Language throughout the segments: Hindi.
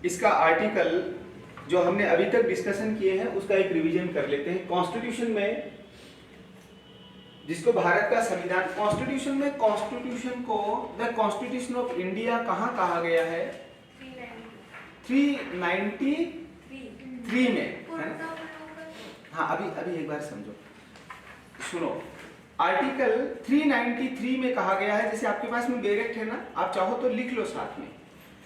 इसका आर्टिकल जो हमने अभी तक डिस्कशन किए हैं उसका एक रिवीजन कर लेते हैं। कॉन्स्टिट्यूशन में, जिसको भारत का संविधान, कॉन्स्टिट्यूशन में कॉन्स्टिट्यूशन को द कॉन्स्टिट्यूशन ऑफ इंडिया कहाँ कहा गया है? 393 में, है ना? हाँ, अभी एक बार समझो, सुनो। आर्टिकल 393 में कहा गया है, जैसे आपके पास में डायरेक्ट है ना, आप चाहो तो लिख लो साथ में।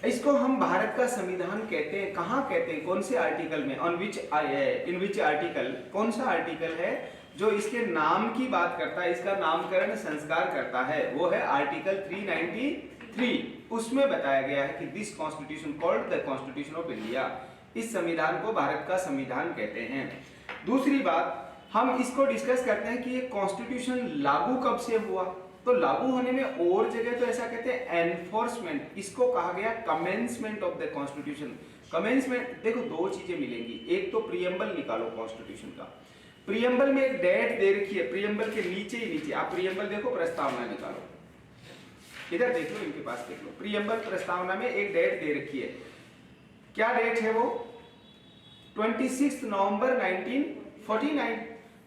इसको हम भारत का संविधान कहते हैं। कहाँ कहते हैं? कौन से आर्टिकल में? On which, in which article? कौन सा आर्टिकल है जो इसके नाम की बात करता है, इसका नामकरण संस्कार करता है? वो है आर्टिकल 393। उसमें बताया गया है कि this constitution called the constitution of India. इस संविधान को भारत का संविधान कहते हैं। दूसरी बात, हम इसको डिस्कस करते हैं कि ये कॉन्स्टिट्यूशन लागू कब से हुआ। तो लागू होने में और जगह तो ऐसा कहते हैं एनफोर्समेंट, इसको कहा गया commencement of the constitution. Commencement, देखो दो चीजें मिलेंगी, एक तो प्रियम्बल निकालो कॉन्स्टिट्यूशन का। प्रियम्बल में एक डेट दे रखी है, प्रियम्बल के नीचे ही नीचे आप प्रियम्बल देखो, प्रस्तावना निकालो, इधर देख लो, इनके पास देख लो। प्रियम्बल प्रस्तावना में एक डेट दे रखी है, क्या डेट है वो? 26 नवंबर 1949।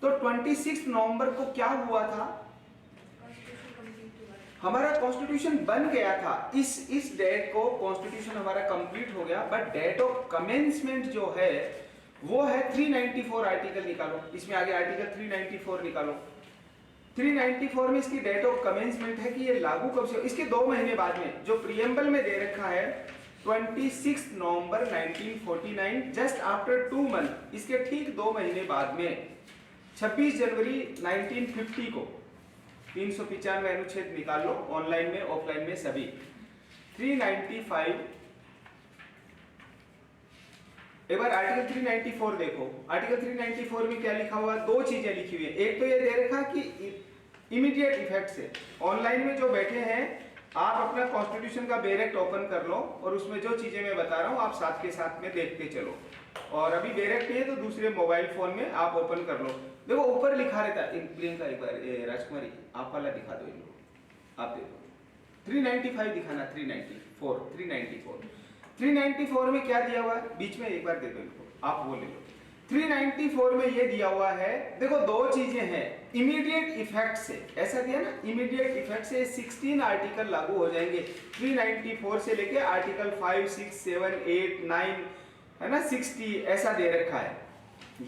तो 26 नवंबर को क्या हुआ था? हमारा कॉन्स्टिट्यूशन बन गया था। इस डेट को कॉन्स्टिट्यूशन हमारा कंप्लीट हो गया, बट डेट ऑफ कमेंसमेंट जो है वो है 394। आर्टिकल निकालो, इसमें आगे आर्टिकल 394 निकालो। 394 में इसकी डेट ऑफ कमेंसमेंट है कि ये लागू कब से, इसके 2 महीने बाद में, जो प्रियम्बल में दे रखा है 26 नवंबर 1949, जस्ट आफ्टर 2 मंथ, इसके ठीक 2 महीने बाद में 26 जनवरी 1950 को 395 अनुच्छेद निकाल लो, ऑनलाइन में ऑफलाइन में सभी। 395, एक बार आर्टिकल 394 देखो। आर्टिकल 394 में क्या लिखा हुआ? दो चीजें लिखी हुई है। एक तो ये दे रखा कि इमीडिएट इफेक्ट से, ऑनलाइन में जो बैठे हैं आप अपना कॉन्स्टिट्यूशन का बेरेक्ट ओपन कर लो और उसमें जो चीजें मैं बता रहा हूं आप साथ के साथ में देखते चलो। और अभी बेरेक्ट है तो दूसरे मोबाइल फोन में आप ओपन कर लो। देखो ऊपर लिखा रहता है, प्रियंका एक बार राजकुमारी आप वाला दिखा दो, इनको आप देखो 395 दिखाना, 394 में क्या दिया हुआ है? बीच में एक बार दे दो इनको, आप वो ले लो। 394 में ये दिया हुआ है, देखो दो चीजें हैं, इमीडिएट इफेक्ट से, ऐसा दिया ना, इमीडिएट इफेक्ट से 16 आर्टिकल लागू हो जाएंगे। 394 से लेके आर्टिकल 5, 6, 7, 8, 9, है ना, 60, ऐसा दे रखा है।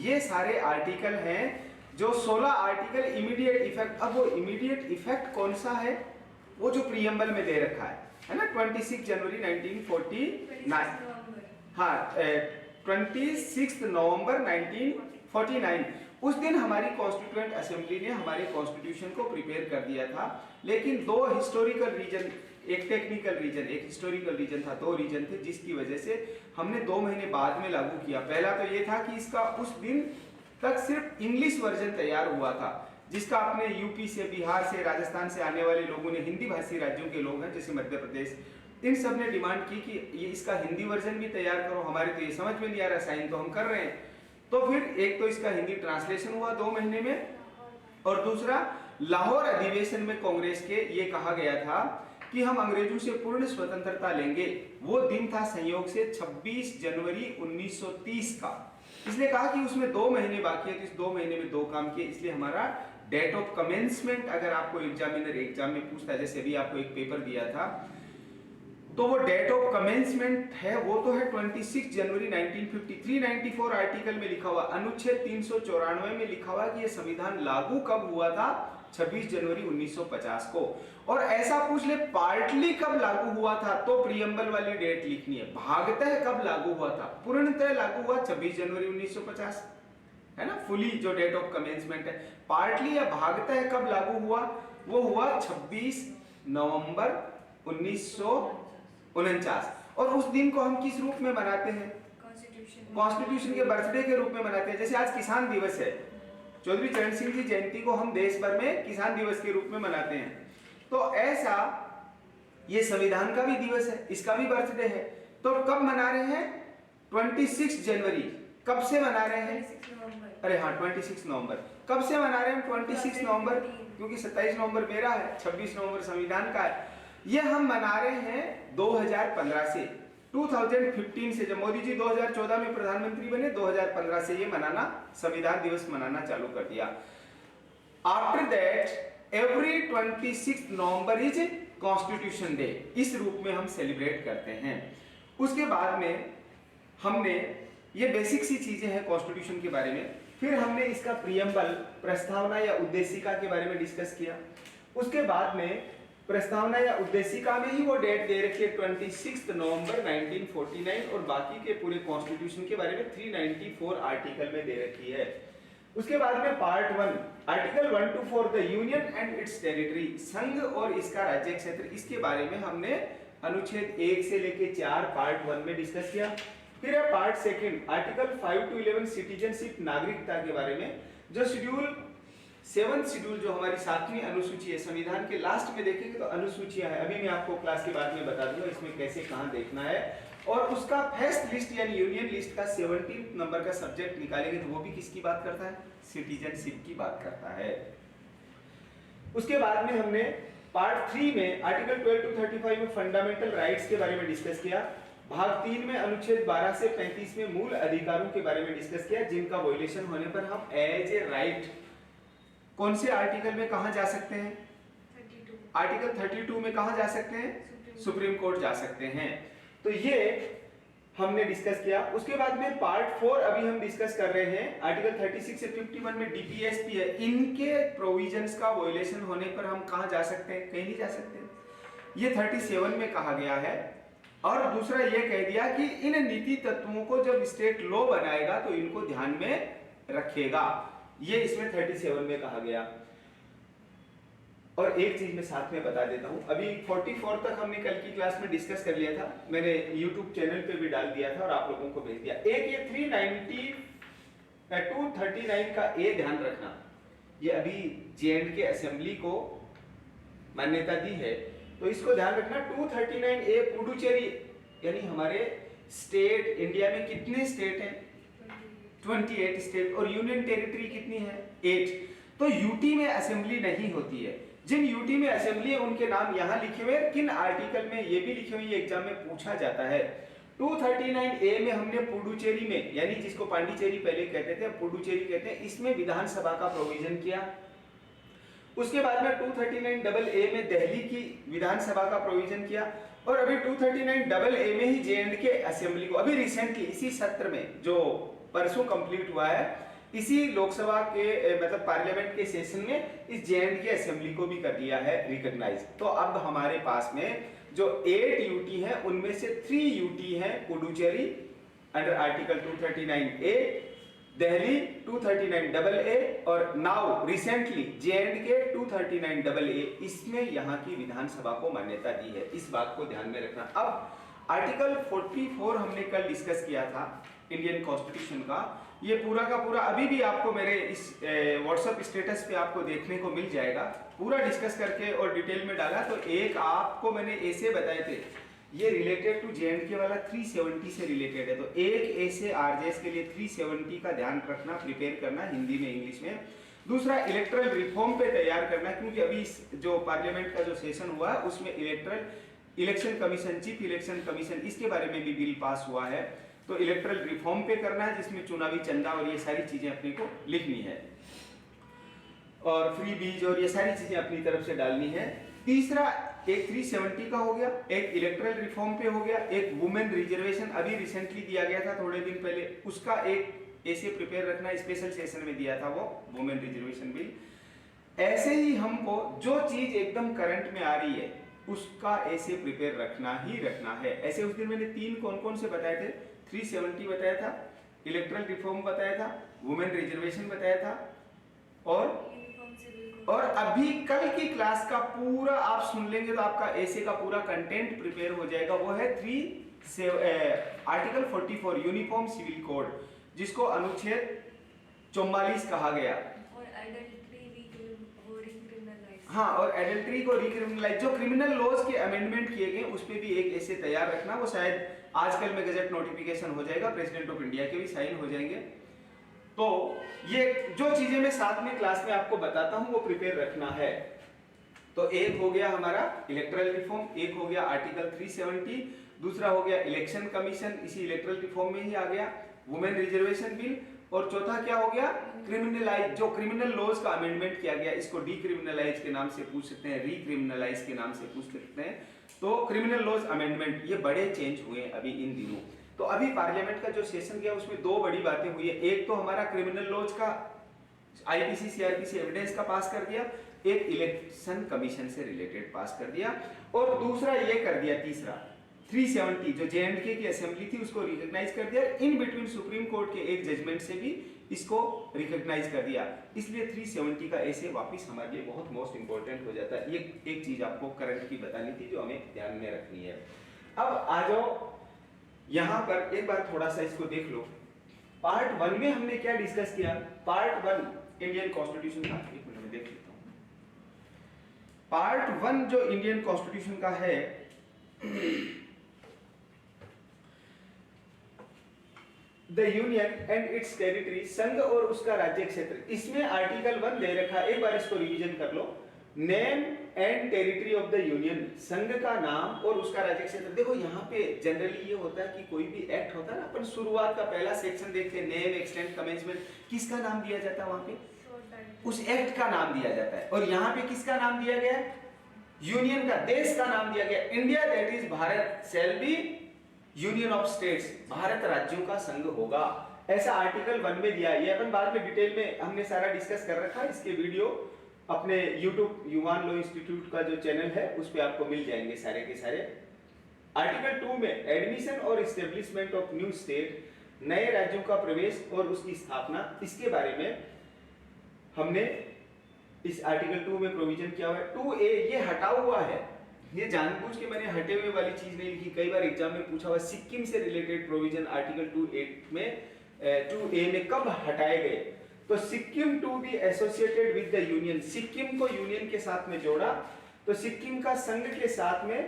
ये सारे आर्टिकल हैं जो 16 आर्टिकल इमीडिएट इफेक्ट। अब वो इमीडिएट इफेक्ट कौन सा है? वो जो प्रियम्बल में दे रखा है ना, 26 जनवरी 1949, हाँ 26 नवंबर 1949, उस दिन हमारी कॉन्स्टिट्यूएंट असेंबली ने हमारे कॉन्स्टिट्यूशन को प्रिपेयर कर दिया था। लेकिन दो हिस्टोरिकल रीजन, एक टेक्निकल रीजन, एक हिस्टोरिकल रीजन था, दो रीजन थे जिसकी वजह से हमने 2 महीने बाद में लागू किया। पहला तो ये था कि इसका उस दिन तक सिर्फ इंग्लिश वर्जन तैयार हुआ था, जिसका अपने यूपी से, बिहार से, राजस्थान से आने वाले लोगों ने, हिंदी भाषी राज्यों के लोग हैं जैसे मध्य प्रदेश, इन सब ने डिमांड की कि ये इसका हिंदी वर्जन भी तैयार करो, हमारे तो ये समझ में नहीं आ रहा, साइन तो हम कर रहे हैं। तो फिर एक तो इसका हिंदी ट्रांसलेशन हुआ 2 महीने में, और दूसरा लाहौर अधिवेशन में कांग्रेस के ये कहा गया था कि हम अंग्रेजों से पूर्ण स्वतंत्रता लेंगे। वो दिन था संयोग से 26 जनवरी 1930 का, इसलिए कहा कि उसमें 2 महीने बाकी है, तो इस 2 महीने में 2 काम किए, इसलिए हमारा डेट ऑफ कमेंसमेंट, अगर आपको एग्जामिनर एग्जाम में पूछता है, जैसे अभी आपको एक पेपर दिया था, तो वो डेट ऑफ कमेंसमेंट है वो तो है 26 जनवरी 1950। 394 आर्टिकल में लिखा हुआ, अनुच्छेद 394 में लिखा हुआ कि ये संविधान लागू कब हुआ था? 26 जनवरी 1950 को। और ऐसा पूछ ले पार्टली कब लागू हुआ था, तो प्रियम्बल वाली डेट लिखनी है। भागतः कब लागू हुआ था? पूर्णतः लागू हुआ 26 जनवरी 1950, है ना, फुली जो डेट ऑफ कमेंसमेंट है। पार्टली या भागतः कब लागू हुआ? वो हुआ 26 नवंबर 1949। और उस दिन को हम किस रूप में मनाते हैं? कॉन्स्टिट्यूशन के बर्थडे के रूप में मनाते हैं। जैसे आज किसान दिवस है, चौधरी चरण सिंह जी जयंती को हम देश भर में किसान दिवस के रूप में मनाते हैं। तो ऐसा ये संविधान का भी दिवस है, इसका भी बर्थडे है। तो कब मना रहे हैं? 26 जनवरी। कब से मना रहे हैं? अरे हाँ, 26 नवंबर। कब से मना रहे हैं 26 नवंबर? क्योंकि 27 नवंबर मेरा है, 26 नवंबर संविधान का है। ये हम मना रहे हैं 2015 से। 2015 से, जब मोदी जी 2014 में प्रधानमंत्री बने, 2015 से ये मनाना, संविधान दिवस मनाना चालू कर दिया। After that every 26 November is constitution day, इस रूप में हम सेलिब्रेट करते हैं। उसके बाद में हमने ये बेसिक सी चीजें हैं कॉन्स्टिट्यूशन के बारे में, फिर हमने इसका प्रियम्बल, प्रस्तावना या उद्देशिका के बारे में डिस्कस किया। उसके बाद में प्रस्तावना या उद्देशिका में ही वो डेट दे रखी है 26 नवंबर 1949, और बाकी के पूरे कॉन्स्टिट्यूशन के बारे में 394 आर्टिकल में दे रखी है। उसके बाद में part 1, article 1 to 4 the union and it's territory, संघ और इसका राज्य क्षेत्र, इसके बारे में हमने अनुच्छेद 1 से लेके 4 पार्ट 1 में डिस्कस किया। फिर है पार्ट 2, आर्टिकल 5 to 11 सिटीजनशिप, नागरिकता के बारे में, जो शेड्यूल 7th शेड्यूल जो हमारी 7वीं अनुसूची है, संविधान के लास्ट में देखेंगे तो अनुसूचियां है, अभी मैं आपको क्लास के बाद में बता दूंगा इसमें कैसे कहां देखना है। और उसका फर्स्ट लिस्ट यानी यूनियन लिस्ट का 17 नंबर का सब्जेक्ट निकालेंगे तो वो भी किसकी बात करता है, सिटीजनशिप की बात करता है। उसके बाद में हमने पार्ट 3 में आर्टिकल 12 to 35 में फंडामेंटल राइट्स के बारे में डिस्कस किया। भाग 3 में अनुच्छेद 12 से 35 में मूल अधिकारों के बारे में डिस्कस किया, जिनका वायलेशन होने पर हम एज ए राइट कौन से आर्टिकल में कहां जा सकते हैं, 32। आर्टिकल 32 में कहां जा सकते हैं, सुप्रीम कोर्ट जा सकते हैं। तो ये हमने डिस्कस किया। उसके बाद में पार्ट 4 अभी हम डिस्कस कर रहे हैं, आर्टिकल 36 से 51 में डीपीएसपी है, इनके प्रोविजंस का वायलेशन होने पर हम कहां जा सकते हैं, कहीं नहीं जा सकते, ये 37 में कहा गया है। और दूसरा ये कह दिया कि इन नीति तत्वों को जब स्टेट लॉ बनाएगा तो इनको ध्यान में रखेगा, ये इसमें 37 में कहा गया। और एक चीज मैं साथ में बता देता हूं, अभी 44 तक हमने कल की क्लास में डिस्कस कर लिया था, मैंने YouTube चैनल पे भी डाल दिया था और आप लोगों को भेज दिया। एक ये 239 का ए ध्यान रखना, ये अभी J&K असेंबली को मान्यता दी है, तो इसको ध्यान रखना। 239 ए पुडुचेरी, यानी हमारे स्टेट, इंडिया में कितने स्टेट हैं, 28 स्टेट, और यूनियन टेरिटरी कितनी है, 8। तो यूटी में असेंबली नहीं होती है, जिन यूटी में असेंबली है उनके नाम यहाँ लिखे हुए, किन आर्टिकल में ये भी लिखे हुए, ये एग्जाम में पूछा जाता है। 239 ए में हमने पुडुचेरी में, यानी जिसको पांडिचेरी पहले कहते थे, पुडुचेरी कहते हैं, इसमें विधानसभा का प्रोविजन किया। उसके बाद में 239 डबल ए में दिल्ली की विधानसभा का प्रोविजन किया। और अभी 239 डबल ए में ही J&K असेंबली को अभी रिसेंटली इसी सत्र में जो परसों कंप्लीट हुआ है, इसी लोकसभा के मतलब पार्लियामेंट के सेशन में इस J&K असेंबली को भी कर दिया है रिकॉग्नाइज। तो अब हमारे पास में जो 8 यूटी है उनमें से 3 यूटी है Puducherry under article 239 A, Delhi 239 double A, और now recently J&K 239 double A, इसमें यहाँ की विधानसभा को मान्यता दी है, इस बात को ध्यान में रखना। अब आर्टिकल 44 हमने कल डिस्कस किया था इंडियन कॉन्स्टिट्यूशन का, ये पूरा का पूरा अभी भी आपको मेरे इस व्हाट्सएप स्टेटस पे आपको देखने को मिल जाएगा, पूरा डिस्कस करके और डिटेल में डाला। तो एक आपको मैंने ऐसे बताए थे, ये रिलेटेड टू J&K वाला 370 से रिलेटेड है, तो एक ऐसे आरजेएस के लिए 370 का ध्यान रखना, प्रिपेयर करना हिंदी में, इंग्लिश में। दूसरा इलेक्ट्रल रिफॉर्म पे तैयार करना, क्योंकि अभी जो पार्लियामेंट का जो सेशन हुआ है उसमें election commission, chief election commission, इसके बारे में भी बिल पास हुआ है, तो इलेक्ट्रल रिफॉर्म पे करना है, जिसमें चुनावी चंदा और ये सारी चीजें अपने को लिखनी है, और फ्री बीज और ये सारी चीजें अपनी तरफ से डालनी है। तीसरा एक 370 का हो गया, एक इलेक्ट्रल रिफॉर्म पे हो गया, एक वुमेन रिजर्वेशन अभी रिसेंटली दिया गया था थोड़े दिन पहले, उसका एक ऐसे प्रिपेयर रखना, स्पेशल सेशन में दिया था वो वुमेन रिजर्वेशन बिल। ऐसे ही हमको जो चीज एकदम करंट में आ रही है उसका ऐसे प्रिपेयर रखना ही रखना है। ऐसे उस दिन मैंने 3 कौन कौन से बताए थे, 370 बताया था, इलेक्ट्रल रिफॉर्म बताया था, वुमेन रिजर्वेशन बताया था, और अभी कल की क्लास का पूरा आप सुन लेंगे तो आपका ऐसे का पूरा कंटेंट प्रिपेयर हो जाएगा, वो है आर्टिकल 44 यूनिफॉर्म सिविल कोड, जिसको अनुच्छेद 44 कहा गया। हाँ, और एडल्ट्री को रिक्रिमिनलाइज, जो क्रिमिनल लॉज के अमेंडमेंट किए गए उस पे भी एक ऐसे तैयार रखना, वो शायद आजकल में गजट नोटिफिकेशन हो जाएगा, प्रेसिडेंट ऑफ इंडिया के भी साइन हो जाएंगे। तो ये जो चीजें मैं साथ में क्लास में आपको बताता हूं वो प्रिपेयर रखना है। तो एक हो गया हमारा इलेक्ट्रल रिफॉर्म, एक हो गया आर्टिकल 370, दूसरा हो गया इलेक्शन कमीशन, इसी इलेक्टोरल रिफॉर्म में ही आ गया, वुमेन रिजर्वेशन बिल, और चौथा क्या हो गया, क्रिमिनलाइज, जो क्रिमिनल लॉज का अमेंडमेंट किया गया, इसको डीक्रिमिनलाइज के नाम से पूछ सकते हैं, रीक्रिमिनलाइज के नाम से पूछ सकते हैं। तो क्रिमिनल लॉज अमेंडमेंट, ये बड़े चेंज हुए अभी इन दिनों। तो अभी पार्लियामेंट का जो सेशन गया उसमें दो बड़ी बातें हुई है, एक तो हमारा क्रिमिनल लॉज का आईपीसी सीआरपीसी एविडेंस का पास कर दिया, एक इलेक्शन कमीशन से रिलेटेड पास कर दिया, और दूसरा ये कर दिया, तीसरा 370 जो जेएंडके की असेंबली थी उसको रिकॉग्नाइज कर दिया, इन बिटवीन सुप्रीम कोर्ट के एक जजमेंट से भी इसको रिकॉग्नाइज कर दिया। इसलिए 370 का ऐसे वापस हमारे लिए बहुत मोस्ट इंपॉर्टेंट हो जाता है। ये एक चीज आपको करंट की बतानी थी जो हमें ध्यान में रखनी है। अब आ जाओ यहां पर एक बार थोड़ा सा इसको देख लो। पार्ट 1 में हमने क्या डिस्कस किया, पार्ट 1 इंडियन कॉन्स्टिट्यूशन का, एक मिनट में देख लेता हूं। पार्ट 1 जो इंडियन कॉन्स्टिट्यूशन का है, the union and it's territory, संघ और उसका राज्य क्षेत्र, इसमें आर्टिकल 1 दे रखा है, एक बार इसको रिवीजन कर लो। Name and territory of the union, संघ का नाम और उसका राज्य क्षेत्र। देखो यहाँ पे जनरली ये होता है कि कोई भी एक्ट होता है ना, अपन शुरुआत का पहला सेक्शन देखते हैं, नेम एक्सटेंट कमेंसमेंट, किसका नाम दिया जाता है वहां पे, उस एक्ट का नाम दिया जाता है। और यहाँ पे किसका नाम दिया गया, यूनियन का, देश का नाम दिया गया, India that is Bharat shall be union of states, Bharat राज्यों का संघ होगा, ऐसा आर्टिकल 1 में दिया। ये अपन बाद में डिटेल में हमने सारा डिस्कस कर रखा है, इसके वीडियो अपने YouTube युवान लॉ इंस्टीट्यूट का जो चैनल है उस पे आपको मिल जाएंगे सारे के सारे। आर्टिकल 2 में एडमिशन और एस्टेब्लिशमेंट ऑफ न्यू स्टेट, नए राज्यों का प्रवेश और उसकी स्थापना, इसके बारे में हमने इस आर्टिकल 2 में प्रोविजन किया हुआ है। 2A ये हटा हुआ है, ये जानबूझ के मैंने हटे हुए वाली चीज नहीं लिखी, कई बार एग्जाम में पूछा हुआ, सिक्किम से रिलेटेड प्रोविजन आर्टिकल 2A में कब हटाए गए, तो Sikkim to be associated with the union, Sikkim को यूनियन के साथ में जोड़ा, तो सिक्किम का संघ के साथ में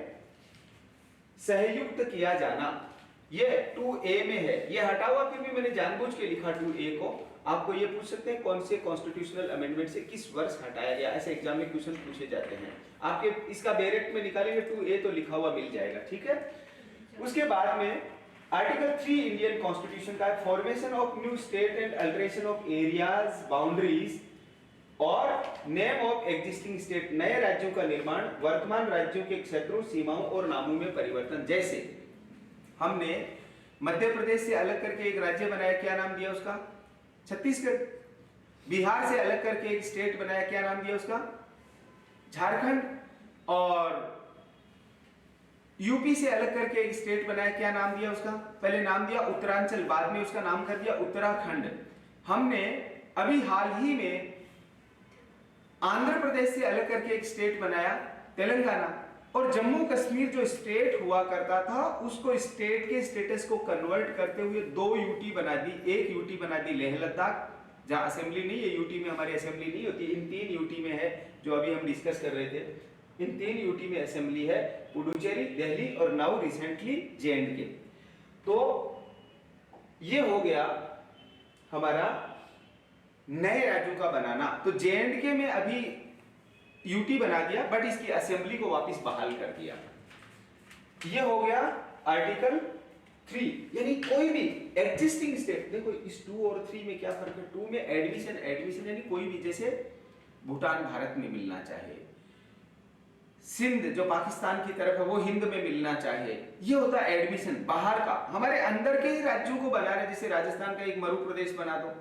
सहयुक्त किया जाना, ये 2A में है, ये हटा हुआ, फिर भी मैंने जानबूझ के लिखा 2A को। आपको ये पूछ सकते हैं कौन से कॉन्स्टिट्यूशनल अमेंडमेंट से किस वर्ष हटाया गया, ऐसे एग्जाम में क्वेश्चन पूछे जाते हैं। आपके इसका डायरेक्ट में निकालेंगे 2A तो लिखा हुआ मिल जाएगा, ठीक है। उसके बाद में आर्टिकल 3 इंडियन कॉन्स्टिट्यूशन का, formation of new state and alteration of areas boundaries और नेम ऑफ एग्जिस्टिंग स्टेट, नए राज्यों का निर्माण, वर्तमान राज्यों के क्षेत्रों, सीमाओं और नामों में परिवर्तन। जैसे हमने मध्य प्रदेश से अलग करके एक राज्य बनाया, क्या नाम दिया उसका, छत्तीसगढ़। बिहार से अलग करके एक स्टेट बनाया, क्या नाम दिया उसका, झारखंड। और यूपी से अलग करके एक स्टेट बनाया, क्या नाम दिया उसका, पहले नाम दिया उत्तरांचल, बाद में उसका नाम कर दिया उत्तराखंड। हमने अभी हाल ही में आंध्र प्रदेश से अलग करके एक स्टेट बनाया, तेलंगाना। और जम्मू कश्मीर जो स्टेट हुआ करता था उसको स्टेट के स्टेटस को कन्वर्ट करते हुए 2 यूटी बना दी, एक यूटी बना दी लेह लद्दाख, जहां असेंबली नहीं है, यूटी में हमारी असेंबली नहीं होती, इन 3 यूटी में है जो अभी हम डिस्कस कर रहे थे, इन 3 यूटी में असेंबली है, पुडुचेरी, दिल्ली और नाउ रिसेंटली जेएंडके। तो ये हो गया हमारा नए राज्यों का बनाना। तो जेएंडके में अभी यूटी बना दिया, बट इसकी असेंबली को वापस बहाल कर दिया। ये हो गया आर्टिकल 3, यानी कोई भी एग्जिस्टिंग स्टेट, देखो इस 2 और 3 में क्या फर्क है, 2 में एडमिशन यानी कोई भी, जैसे भूटान भारत में मिलना चाहिए, सिंध जो पाकिस्तान की तरफ है वो हिंद में मिलना चाहिए, ये होता है एडमिशन। बाहर का, हमारे अंदर के ही राज्यों को बना रहे, जैसे राजस्थान का एक मरु प्रदेश बना दो,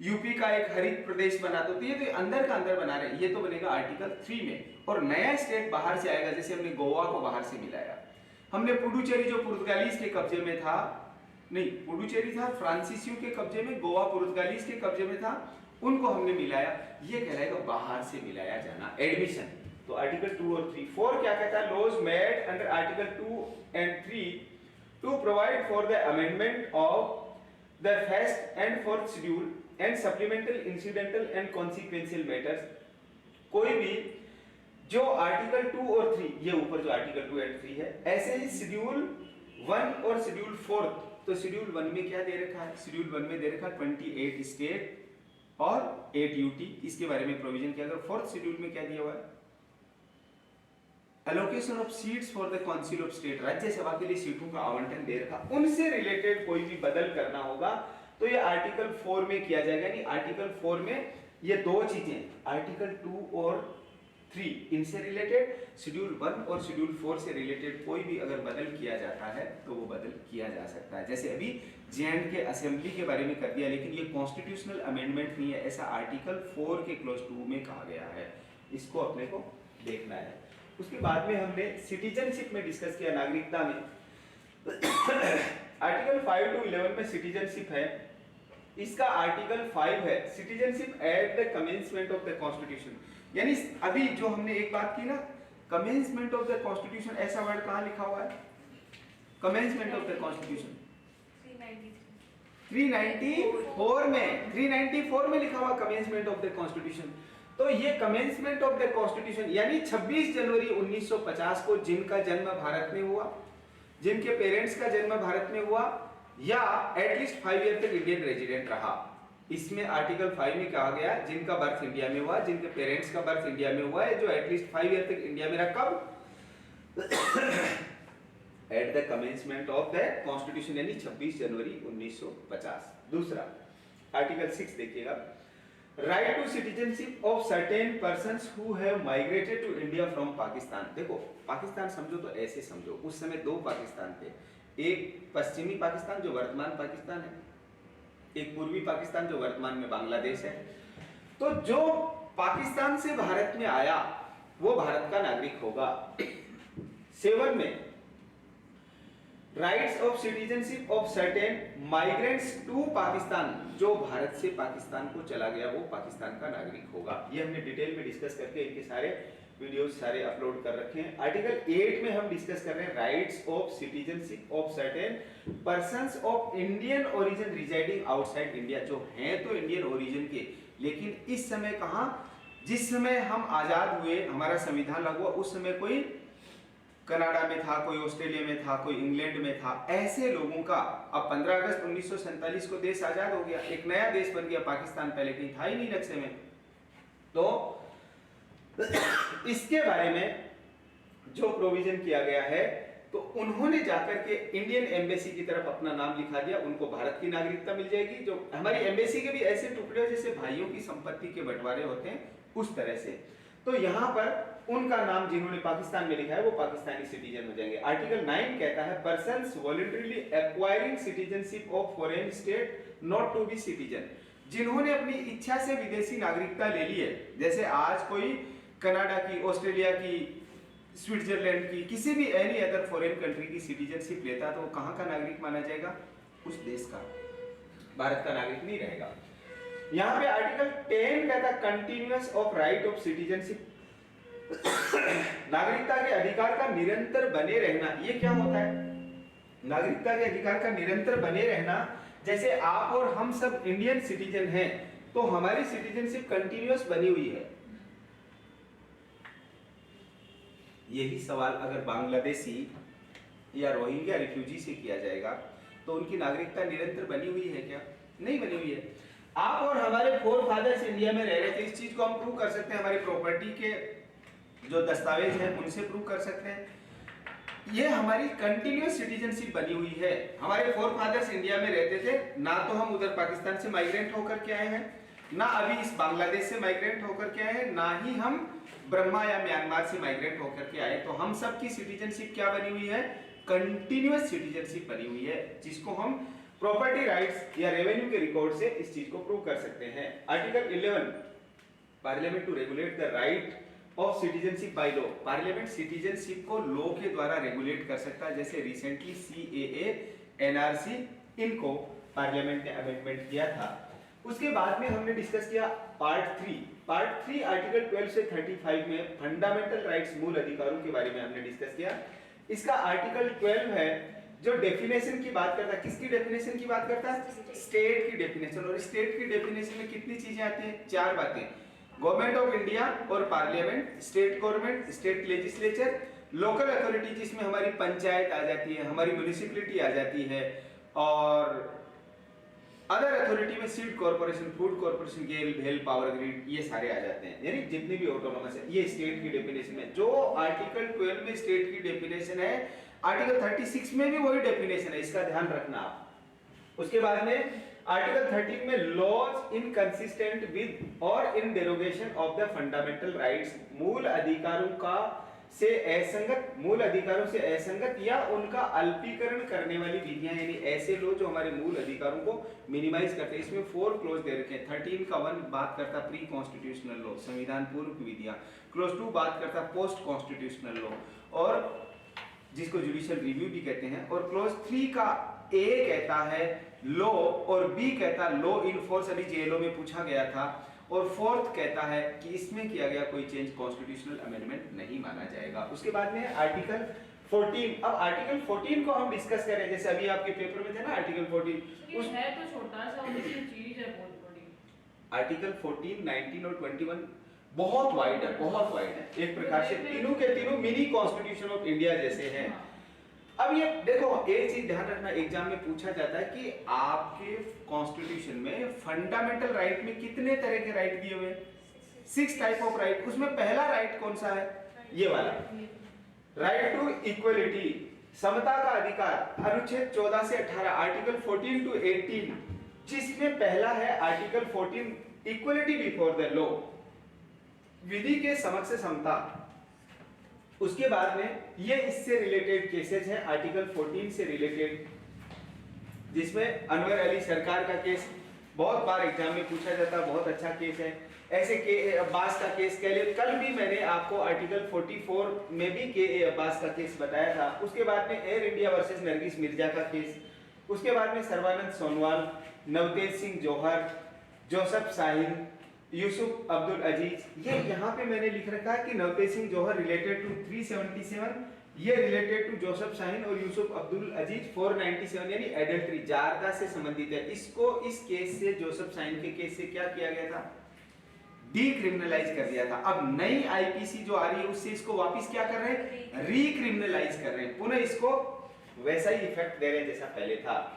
यूपी का एक हरित प्रदेश बना दो, तो ये तो अंदर का अंदर बना रहे, ये तो बनेगा आर्टिकल 3 में। और नया स्टेट बाहर से आएगा, जैसे हमने गोवा को बाहर से मिलाया, हमने पुडुचेरी जो पुर्तगालीज के कब्जे में था, नहीं पुडुचेरी था फ्रांसीसियों के कब्जे में, गोवा पुर्तगालीज के कब्जे में था, उनको हमने मिलाया, ये कहलाएगा बाहर से मिलाया जाना, एडमिशन। तो आर्टिकल 2 और 3। 4 क्या कहता है, laws made under article 2 and 3 to provide for the amendment of the first and fourth schedule and supplemental incidental and consequential matters. कोई भी जो आर्टिकल 2 और 3, ये ऊपर जो आर्टिकल 2 एंड 3 है, ऐसे ही शेड्यूल 1 और शेड्यूल 4। तो शेड्यूल 1 में क्या दे रखा है, शेड्यूल 1 में दे रखा है 28 स्टेट और 8 यूटी, इसके बारे में प्रोविजन किया। अगर 4th शेड्यूल में क्या दिया हुआ है, allocation of seats for the council of state, Rajya Sabha के लिए सीटों का आवंटन दे रखा, उनसे रिलेटेड कोई भी बदल करना होगा तो ये आर्टिकल 4 में किया जाएगा। यानी आर्टिकल 4 में ये दो चीजें, आर्टिकल 2 और 3 इनसे रिलेटेड, शेड्यूल 1 और शेड्यूल 4 से रिलेटेड कोई भी अगर बदल किया जाता है तो वो बदल किया जा सकता है। जैसे अभी जे.एंड.के असेंबली के बारे में कर दिया, लेकिन ये कॉन्स्टिट्यूशनल अमेंडमेंट नहीं है, ऐसा आर्टिकल 4 के क्लॉज 2 में कहा गया है, इसको अपने को देखना है। उसके बाद में हमने सिटीजनशिप में डिस्कस किया, नागरिकता में आर्टिकल 5 to 11 में सिटीजनशिप है, इसका आर्टिकल 5 है citizenship eight the commencement of the constitution. यानी अभी जो हमने एक बात की ना, कमेंसमेंट ऑफ द कॉन्स्टिट्यूशन, ऐसा वर्ड कहां लिखा हुआ है? कमेंसमेंट ऑफ द कॉन्स्टिट्यूशन 394 में लिखा हुआ कमेंसमेंट ऑफ द कॉन्स्टिट्यूशन। तो ये कमेंसमेंट ऑफ द कॉन्स्टिट्यूशन यानी 26 जनवरी 1950 को जिनका जन्म भारत में हुआ, जिनके पेरेंट्स का जन्म भारत में हुआ या एटलीस्ट 5 ईयर तक इंडियन रेजिडेंट रहा, इसमें आर्टिकल 5 में कहा गया जिनका बर्थ इंडिया में हुआ, जिनके पेरेंट्स का बर्थ इंडिया में हुआ है, जो एटलीस्ट 5 ईयर तक इंडिया में रहा, कब? At the commencement of the constitution यानी 26 जनवरी 1950। दूसरा आर्टिकल 6 देखिएगा, right to citizenship of certain persons who have migrated to India from Pakistan. देखो पाकिस्तान समझो तो ऐसे समझो, उस समय दो पाकिस्तान थे, एक पश्चिमी पाकिस्तान जो वर्तमान पाकिस्तान है, एक पूर्वी पाकिस्तान जो वर्तमान में बांग्लादेश है। तो जो पाकिस्तान से भारत में आया वो भारत का नागरिक होगा। 7 में rights of citizenship of certain migrants to Pakistan, जो भारत से पाकिस्तान को चला गया वो पाकिस्तान का नागरिक होगा। ये हमने डिटेल में डिस्कस करके इनके सारे वीडियोस सारे अपलोड कर रखे हैं। आर्टिकल 8 में हम डिस्कस कर रहे हैं rights of citizenship of certain persons of Indian origin residing outside India, जो हैं तो इंडियन ओरिजिन के लेकिन इस समय कहां, जिस समय हम आजाद हुए, हमारा संविधान लागू हुआ, उस समय कोई कनाडा में था, कोई ऑस्ट्रेलिया में था, कोई इंग्लैंड में था, ऐसे लोगों का अब 15 अगस्त 1947 को देश आजाद हो गया, एक नया देश बन गया पाकिस्तान, पहले कहीं था ही नहीं नक्शे में। तो इसके बारे में जो प्रोविजन किया गया है, तो उन्होंने जाकर के इंडियन एम्बेसी की तरफ अपना नाम लिखा दिया, उनको भारत की नागरिकता मिल जाएगी। जो हमारी एम्बेसी के भी ऐसे टुकड़े जैसे भाइयों की संपत्ति के बंटवारे होते हैं उस तरह से, तो यहां पर उनका नाम जिन्होंने पाकिस्तान में लिखा है वो पाकिस्तानी सिटीजन हो जाएंगे। आर्टिकल 9 कहता है persons voluntarily acquiring citizenship of foreign state not to be citizen, जिन्होंने अपनी इच्छा से विदेशी नागरिकता ले ली है, जैसे आज कोई कनाडा की, ऑस्ट्रेलिया की, स्विट्जरलैंड की, किसी भी एनी अदर फॉरेन कंट्री की सिटीजनशिप लेता तो वो कहां का नागरिक माना जाएगा? उस देश का, भारत का नागरिक नहीं रहेगा। यहां पे आर्टिकल 10 कहता है continuous of right of citizenship, नागरिकता के अधिकार का निरंतर बने रहना। ये क्या होता है? नागरिकता के अधिकार का निरंतर बने रहना, जैसे आप और हम सब इंडियन सिटीजन हैं तो हमारी सिटीजनशिप कंटिन्यूअस बनी हुई है। यही सवाल अगर बांग्लादेशी या रोहिंग्या रिफ्यूजी से किया जाएगा तो उनकी नागरिकता निरंतर बनी हुई है क्या? नहीं बनी हुई है। आप और हमारे फोर फादर्स इंडिया में रह रहे थे, इस चीज को हम प्रूव कर सकते हैं, हमारी प्रॉपर्टी के जो दस्तावेज हैं उनसे प्रूव कर सकते हैं। ये हमारी कंटिन्यूअस सिटीजनशिप बनी हुई है। हमारे फोर फादर्स इंडिया में रहते थे, ना तो हम उधर पाकिस्तान से माइग्रेंट होकर के आए हैं, ना अभी इस बांग्लादेश से माइग्रेंट होकर के आए हैं, ना ही हम ब्रह्मा या म्यांमार से माइग्रेंट होकर के आए। तो हम सब की सिटीजनशिप क्या बनी हुई है? कंटिन्यूअस सिटीजनशिप बनी हुई है, जिसको हम प्रॉपर्टी राइट्स या रेवेन्यू के रिकॉर्ड से इस चीज को प्रूव कर सकते हैं। Article 11 parliament to regulate the right of citizenship by law, parliament citizenship को लॉ के द्वारा रेगुलेट कर सकता है। जैसे रिसेंटली CAA, NRC, इनको पार्लियामेंट ने अमेंडमेंट किया था। उसके बाद में हमने डिस्कस किया पार्ट 3 आर्टिकल 12 से 35 में फंडामेंटल राइट्स, मूल अधिकारों के बारे में हमने डिस्कस किया। इसका आर्टिकल 12 है जो डेफिनेशन की बात करता है। किसकी डेफिनेशन की बात करता है? स्टेट की डेफिनेशन। और स्टेट की डेफिनेशन में कितनी चीजें आती हैं? 4 बातें, गवर्नमेंट ऑफ इंडिया और parliament, state government, state legislature, local authority जिसमें हमारी पंचायत आ जाती है, हमारी म्युनिसिपैलिटी आ जाती है, और अदर अथॉरिटी में सीड कॉर्पोरेशन, फूड कॉर्पोरेशन, गेल, भेल, पावर ग्रिड, ये सारे आ जाते हैं, यानी जितने भी ऑटोनोमस है, ये स्टेट की डेफिनेशन है। जो आर्टिकल 12 में स्टेट की डेफिनेशन है, आर्टिकल 36 में भी वही डेफिनेशन है, इसका ध्यान रखना आप। उसके बाद में आर्टिकल 13 में laws inconsistent with or in derogation of the fundamental rights, मूल अधिकारों का से असंगत, मूल अधिकारों से असंगत या उनका अल्पीकरण करने वाली विधियां, यानी ऐसे लो जो हमारे मूल अधिकारों को मिनिमाइज करते हैं। इसमें 4 क्लोज दे रखे हैं। 13 का 1 बात करता प्री कॉन्स्टिट्यूशनल लॉ, संविधान पूर्व विधियां। क्लोज 2 बात करता पोस्ट कॉन्स्टिट्यूशनल लॉ, और जिसको जुडिशियल रिव्यू भी कहते हैं। और क्लोज 3 का ए कहता है लॉ और बी कहता लॉ इन फोर्स, अभी जेएलओ में पूछा गया था। और फोर्थ कहता है कि इसमें किया गया कोई चेंज कॉन्स्टिट्यूशनल अमेंडमेंट नहीं माना जाएगा। उसके बाद में आर्टिकल 14, अब आर्टिकल 14 को हम डिस्कस करें, जैसे अभी आपके पेपर में थे ना आर्टिकल 14, उस है तो छोटा सा, उसकी चीज है बहुत बड़ी। आर्टिकल 14, 19 और 21 बहुत वाइड है, बहुत वाइड है, एक प्रकार से तीनों के तीनों मिनी कॉन्स्टिट्यूशन ऑफ इंडिया जैसे हैं। अब ये देखो, एक चीज ध्यान रखना, एग्जाम में पूछा जाता है कि आपके कॉन्स्टिट्यूशन में फंडामेंटल राइट में कितने तरह के राइट दिए हुए हैं? 6 टाइप ऑफ राइट। उसमें पहला राइट कौन सा है? ये वाला, राइट टू इक्वलिटी, समता का अधिकार, अनुच्छेद 14 से 18, आर्टिकल 14 टू 18, जिसमें पहला है article 14 equality before the law, विधि के समक्ष समता। उसके बाद में ये इससे रिलेटेड केसेस हैं आर्टिकल 14 से रिलेटेड, जिसमें अनवर अली सरकार का केस बहुत बार एग्जाम में पूछा जाता, बहुत अच्छा केस है। ऐसे के ए अब्बास का केस कह ले, कल भी मैंने आपको आर्टिकल 44 में भी के ए अब्बास का केस बताया था। उसके बाद में air India versus Nargis Mirza का केस, उसके बाद में सर्बानंद सोनोवाल, नवतेज सिंह जौहर, जोसेफ शाहीन, यूसुफ अब्दुल अजीज। ये यहाँ पे मैंने लिख रखा है कि नवतेज सिंह जौहर रिलेटेड टू 377, ये रिलेटेड टू जोसेफ शाहीन और यूसुफ अब्दुल अजीज 497, यानी एडल्ट्री, जारदा से संबंधित है। इसको इस केस से, जोसेफ शाहीन के केस से क्या किया गया था? डीक्रिमिनलाइज कर दिया था। अब नई आईपीसी जो आ रही है उससे इसको वापस क्या कर रहे हैं? रीक्रिमिनलाइज कर रहे हैं, पुनः इसको वैसा ही इफेक्ट दे रहे हैं जैसा पहले था।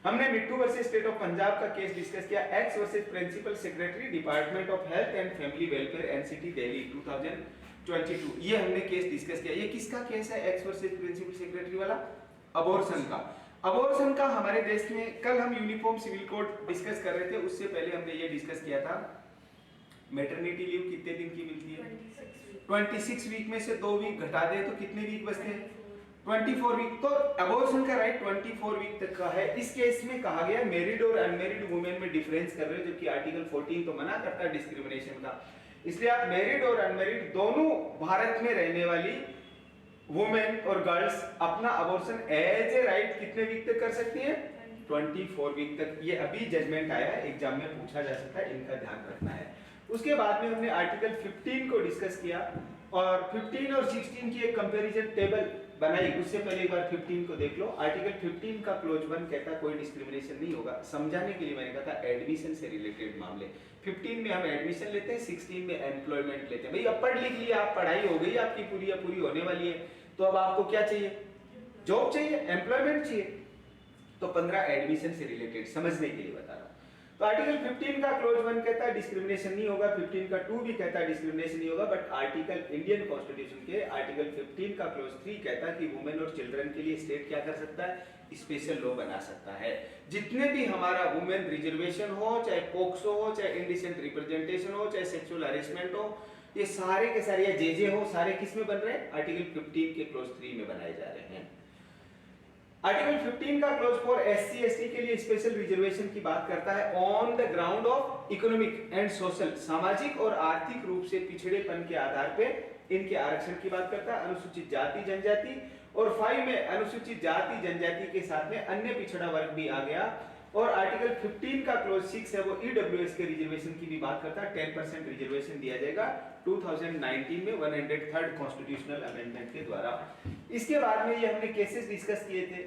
हमने Mittu versus state of Punjab का केस डिस्कस किया, X versus principal secretary department of health and family welfare NCT Delhi 2022, ये हमने केस डिस्कस किया। ये किसका केस है? एक्स वर्सेस प्रिंसिपल सेक्रेटरी वाला, अबॉर्शन का। अबॉर्शन का हमारे देश में, कल हम यूनिफॉर्म सिविल कोड डिस्कस कर रहे थे, उससे पहले हमने ये डिस्कस किया था मैटरनिटी लीव कितने दिन की मिलती है? 26 वीक में से 2 वीक घटा दे तो कितने वीक बचते हैं? 24 वीक। तो अबॉर्शन का राइट 24 वीक तक का है। इस केस में कहा गया मैरिड और अनमैरिड वुमेन में डिफरेंस कर रहे हो, जबकि आर्टिकल 14 तो मना करता है डिस्क्रिमिनेशन का। इसलिए आप मैरिड और अनमैरिड दोनों भारत में रहने वाली वुमेन और गर्ल्स अपना अबॉर्शन एज ए राइट कितने वीक तक कर सकती है? 24 वीक तक। ये अभी जजमेंट आया है, एग्जाम में पूछा जा सकता है, इनका ध्यान रखना है। उसके बाद में हमने आर्टिकल 15 को डिस्कस किया और 15 और 16 की एक कंपैरिजन टेबल बनाई। उससे पहले एक बार 15 को देख लो। आर्टिकल 15 का क्लोज 1 कहता कोई डिस्क्रिमिनेशन नहीं होगा। समझाने के लिए मैंने कहा था एडमिशन से रिलेटेड मामले। 15 में हम एडमिशन लेते हैं, 16 में एम्प्लॉयमेंट लेते हैं। भाई अब पढ़ लिख लिया आप, पढ़ाई हो गई आपकी पूरी या पूरी होने वाली है, तो अब आपको क्या चाहिए? जॉब चाहिए, एम्प्लॉयमेंट चाहिए। तो 15 एडमिशन से रिलेटेड समझने के लिए बता रहा हूं। तो आर्टिकल 15 का क्लोज 1 कहता है डिस्क्रिमिनेशन नहीं होगा, 15 का 2 भी कहता है डिस्क्रिमिनेशन नहीं होगा, बट आर्टिकल इंडियन कॉन्स्टिट्यूशन के आर्टिकल 15 का क्लोज 3 कहता है कि वुमेन और चिल्ड्रन के लिए स्टेट क्या कर सकता है? स्पेशल लॉ बना सकता है। जितने भी हमारा वुमेन रिजर्वेशन हो, चाहे पोक्सो हो, चाहे इंडिसेंट रिप्रेजेंटेशन हो, चाहे सेक्सुअल हरेसमेंट हो, ये सारे के सारे, या जेजे हो, सारे किस में बन रहे हैं? आर्टिकल 15 के क्लोज 3 में बनाए जा रहे हैं। आर्टिकल 15 का क्लोज 4 एससी एसटी के लिए स्पेशल रिजर्वेशन की बात करता है on the ground of economic and social, सामाजिक और आर्थिक रूप से पिछड़ेपन के आधार पे इनके आरक्षण की बात करता है। अनुसूचित जाति जनजाति, और 5 में अनुसूचित जाति जनजाति के साथ में अन्य पिछड़ा वर्ग भी आ गया। और आर्टिकल 15 का क्लोज 6 है वो ईडब्ल्यूएस के रिजर्वेशन की भी बात करता है। 10% रिजर्वेशन दिया जाएगा 2019 में 103rd कॉन्स्टिट्यूशनल अमेंडमेंट के द्वारा। इसके बाद में ये हमने केसेस डिस्कस किए थे,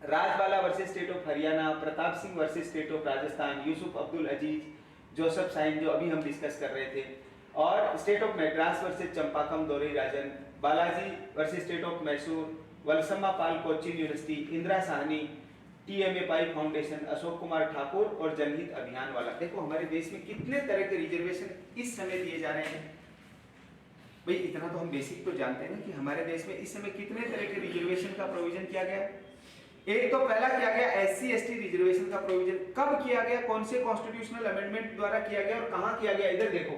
Rajbala versus state of Haryana, Pratap Singh versus state of Rajasthan, Yusuf Abdul Aziz, Joseph Shine जो अभी हम डिस्कस कर रहे थे, और state of Madras versus Champakam Dorai Rajan, Balaji versus state of Mysore, Valsamma Paul Cochin university, Indira Sawhney, TMA Pai foundation, Ashok Kumar Thakur और जनहित अभियान वाला। देखो हमारे देश में कितने तरह के रिजर्वेशन इस समय दिए जा रहे हैं भाई, इतना तो हम बेसिक तो जानते हैं ना कि हमारे देश में इस समय कितने तरह के रिजर्वेशन का प्रोविजन किया गया। एक तो पहला किया गया SC/ST रिजर्वेशन का प्रोविजन। कब किया गया, कौन से कॉन्स्टिट्यूशनल अमेंडमेंट द्वारा किया गया और कहां किया गया, इधर देखो।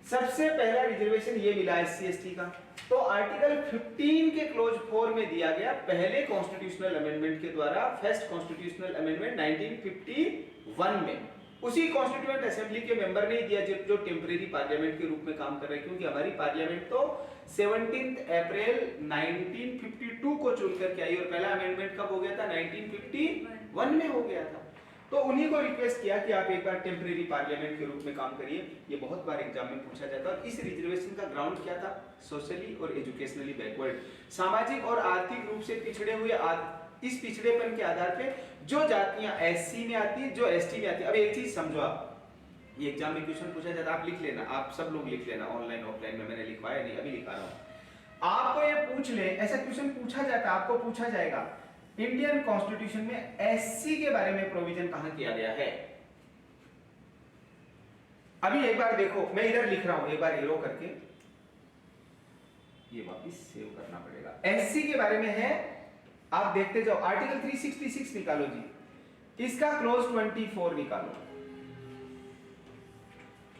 सबसे पहला रिजर्वेशन ये मिला SC/ST का, तो आर्टिकल 15 के क्लोज 4 में दिया गया पहले कॉन्स्टिट्यूशनल अमेंडमेंट के द्वारा, फर्स्ट कॉन्स्टिट्यूशनल अमेंडमेंट 1951 में। उसी कॉन्स्टिट्यूएंट असेंबली के मेंबर ने दिया जो टेम्परेरी पार्लियामेंट के रूप में काम कर रहे हैं, क्योंकि हमारी पार्लियामेंट तो 17 अप्रैल 1952 को चुन करके आई और पहला अमेंडमेंट कब हो गया था, 1951 में हो गया था। तो उन्हीं को रिक्वेस्ट किया कि आप एक बार टेम्परेरी पार्लियामेंट के रूप में काम करिए। ये बहुत बार एग्जाम में पूछा जाता है। इस रिजर्वेशन का ग्राउंड क्या था, सोशली और एजुकेशनली बैकवर्ड, सामाजिक और आर्थिक रूप से पिछड़े हुए। इस पिछड़ेपन के आधार पे जो जातियां SC में आती है, जो ST में आती है। अब एक चीज समझो आप, ये एग्जाम में क्वेश्चन पूछा जाता है, आप लिख लेना, आप सब लोग लिख लेना, ऑनलाइन ऑफलाइन में मैंने लिखवाया नहीं, अभी लिखा रहा हूं। आपको ये पूछ ले, ऐसा क्वेश्चन पूछा जाता है, आपको पूछा जाएगा इंडियन कॉन्स्टिट्यूशन में SC के बारे में प्रोविजन कहां किया गया है। अभी एक बार देखो, मैं इधर लिख रहा हूं, एक बार एरो करके ये वापस सेव करना पड़ेगा। SC के बारे में है, आप देखते जाओ। आर्टिकल 366 निकालो जी, इसका क्लोज 24 निकालो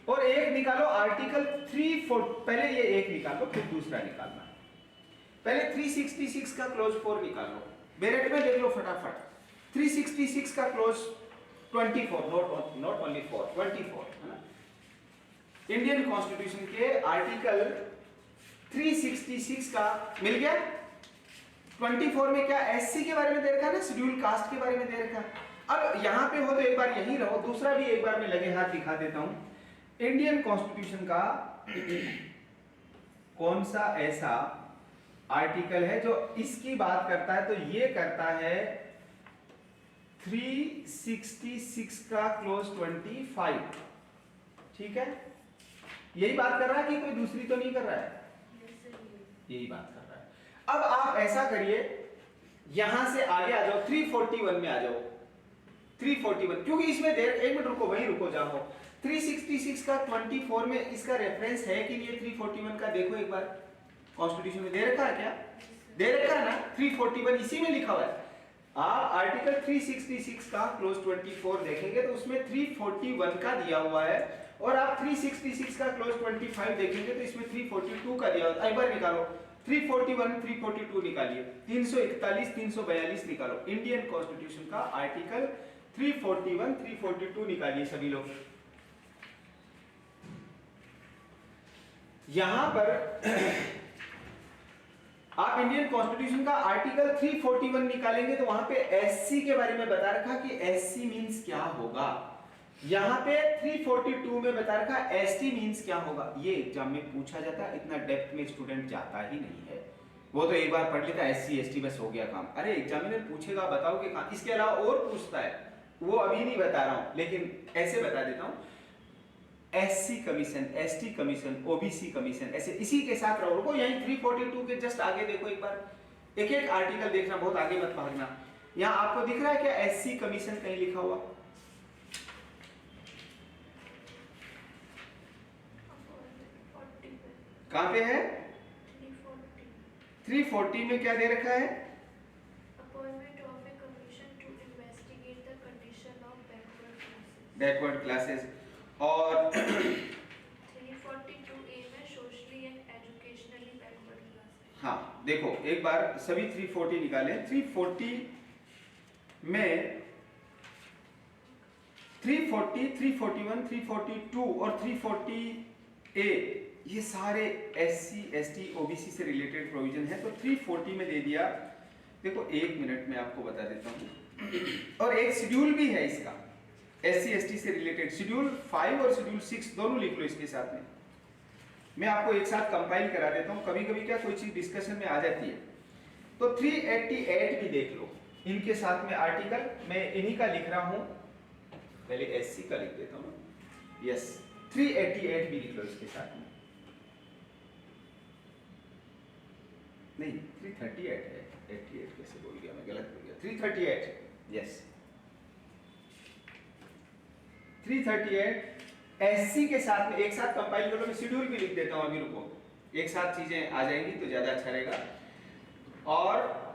और एक निकालो आर्टिकल 34। पहले ये एक निकालो फिर दूसरा निकालना। पहले 366 का क्लोज 4 निकालो, ब्रैकेट में देख लो फटाफट। 366 का क्लोज 24, नॉट ओनली 4, 24 है ना। इंडियन कॉन्स्टिट्यूशन के आर्टिकल 366 का मिल गया। 24 में क्या SC के बारे में दे रखा है ना, शेड्यूल कास्ट के बारे में दे रखा है। अब यहां पे हो तो एक बार यहीं रहो, दूसरा भी एक बार मैं लगे हाथ दिखा देता हूं। इंडियन कॉन्स्टिट्यूशन का कौन सा ऐसा आर्टिकल है जो इसकी बात करता है, तो ये करता है 366 का क्लोज 25। ठीक है, यही बात कर रहा है कि कोई दूसरी तो नहीं कर रहा है, यही बात कर रहा है। अब आप ऐसा करिए, यहां से आगे आ जाओ, 341 में आ जाओ। 341, क्योंकि इसमें देर, एक मिनट रुको, वहीं रुको जाओ। 366 का 24 में इसका रेफरेंस है कि नहीं, 341 का देखो एक बार, कॉन्स्टिट्यूशन में दे रखा है क्या, दे रखा है ना। 341 इसी में लिखा हुआ है। आप आर्टिकल 366 का क्लोज 24 देखेंगे तो उसमें 341 का दिया हुआ है, और आप 366 का क्लोज 25 देखेंगे तो इसमें 342 का दिया हुआ है। एक बार निकालो, 341 342 निकालिए, 341 342 निकालो। इंडियन कॉन्स्टिट्यूशन का आर्टिकल 341 342 निकालिए सभी लोग। यहां पर आप इंडियन कॉन्स्टिट्यूशन का आर्टिकल 341 निकालेंगे तो वहां पे SC के बारे में बता रखा कि SC मींस क्या होगा। यहां पे 342 में बता रखा ST मींस क्या होगा। ये एग्जाम में पूछा जाता है, इतना डेप्थ में स्टूडेंट जाता ही नहीं है, वो तो एक बार पढ़ लेता SC ST बस हो गया काम। अरे एग्जामिनर पूछेगा बताओगे कहां, इसके अलावा और पूछता है, वो अभी नहीं बता रहा हूं, लेकिन ऐसे बता देता हूं। SC commission, ST commission, OBC commission, ऐसे इसी के साथ रहो। रुको यहीं 342 के जस्ट आगे देखो एक बार, एक एक आर्टिकल देखना, बहुत आगे मत भागना। यहां आपको दिख रहा है क्या SC कमीशन कहीं लिखा हुआ? कहां पे है? 340 में क्या दे रखा है? Appointment of a commission to investigate the condition of backward classes. और 342A में socially and educationally backward classes. हाँ देखो एक बार सभी 340 निकाले। 340 में 340, 341, 342 और 340A ये सारे SC ST OBC से रिलेटेड प्रोविजन है। तो 340 में दे दिया, देखो एक मिनट में आपको बता देता हूँ। और एक शेड्यूल भी है इसका SC ST से रिलेटेड, शेड्यूल 5 और शेड्यूल 6 दोनों लिख लो इसके साथ में। मैं आपको एक साथ कंपाइल करा देता हूँ, कभी कभी क्या कोई चीज डिस्कशन में आ जाती है। तो 388 भी देख लो, इनके साथ में आर्टिकल मैं इन्हीं का लिख रहा हूँ, पहले SC का लिख देता हूँ। यस 388 भी लिख लो इसके साथ में, नहीं 338 है, 88 कैसे बोल गया मैं, गलत बोल गया। 338 यस 338 एससी के साथ में एक साथ कंपाइल करो, मैं शेड्यूल भी लिख देता हूं अभी, रुको, एक साथ चीजें आ जाएंगी तो ज्यादा अच्छा रहेगा। और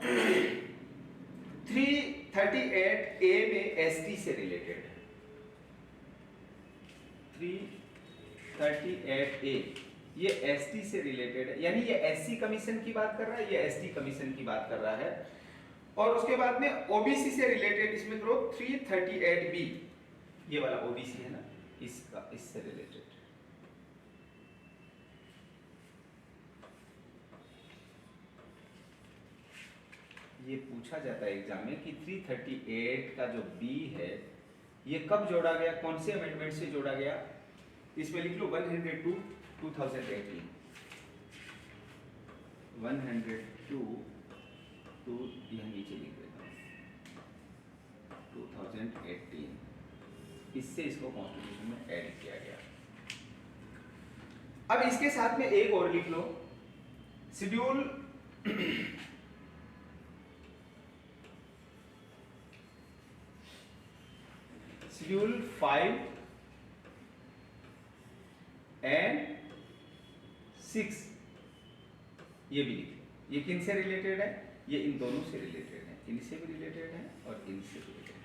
338 ए में एसटी से रिलेटेड है, 338 ए ये एसटी से रिलेटेड है, यानी ये एससी कमीशन की बात कर रहा है, ये एसटी कमीशन की बात कर रहा है। और उसके बाद में ओबीसी से रिलेटेड इसमें करो 338 बी, ये वाला ओबीसी है ना, इसका इससे रिलेटेड। ये पूछा जाता है एग्जाम में कि 338 का जो बी है ये कब जोड़ा गया, कौन से अमेंडमेंट से जोड़ा गया। इसमें लिख लो 102 2018, 102 टू यह नीचे लिख देता हूँ 2018, इससे इसको कॉन्स्टिट्यूशन में ऐड किया गया। अब इसके साथ में एक और लिख लो, शेड्यूल शेड्यूल 5 एंड 6 ये भी लिख, ये किन से रिलेटेड है, ये इन दोनों से रिलेटेड है, इनसे भी रिलेटेड है और इनसे भी रिलेटेड है।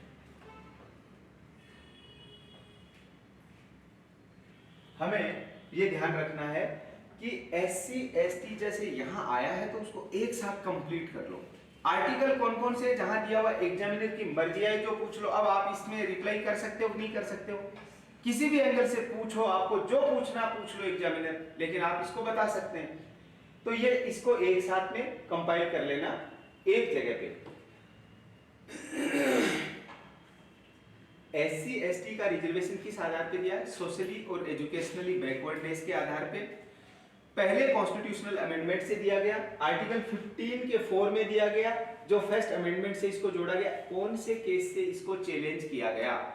हमें ये ध्यान रखना है कि एससी एसटी जैसे यहां आया है तो उसको एक साथ कंप्लीट कर लो। आर्टिकल कौन कौन से जहां दिया हुआ एग्जामिनर की मर्जी है जो पूछ लो। अब आप इसमें रिप्लाई कर सकते हो नहीं कर सकते हो, किसी भी एंगल से पूछो, आपको जो पूछना पूछ लो एग्जामिनर, लेकिन आप इसको बता सकते हैं। तो ये इसको एक साथ में कंपाइल कर लेना एक जगह पे। एससी एसटी का रिजर्वेशन किस आधार पे दिया है, सोशली और एजुकेशनली बैकवर्डनेस के आधार पे। पहले कॉन्स्टिट्यूशनल अमेंडमेंट से दिया गया, आर्टिकल 15 के 4 में दिया गया, जो फर्स्ट अमेंडमेंट से इसको जोड़ा गया। कौन से केस से इसको चैलेंज किया गया,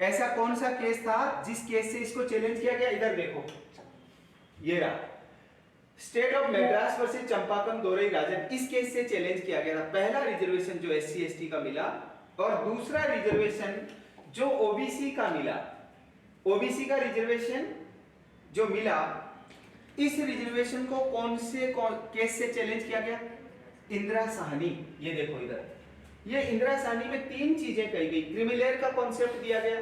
ऐसा कौन सा केस था जिस केस से इसको चैलेंज किया गया, इधर देखो, ये रहा state of Madras versus Champakam Dorai राजन, इस केस से चैलेंज किया गया था। पहला रिजर्वेशन जो एससी एसटी का मिला और दूसरा रिजर्वेशन जो ओबीसी का मिला, ओबीसी का रिजर्वेशन जो मिला, इस रिजर्वेशन को कौन से केस से चैलेंज किया गया, इंदिरा साहनी। ये देखो इधर, ये इंदिरा साहनी में तीन चीजें कही गई। क्रीमिलेयर का कॉन्सेप्ट दिया गया,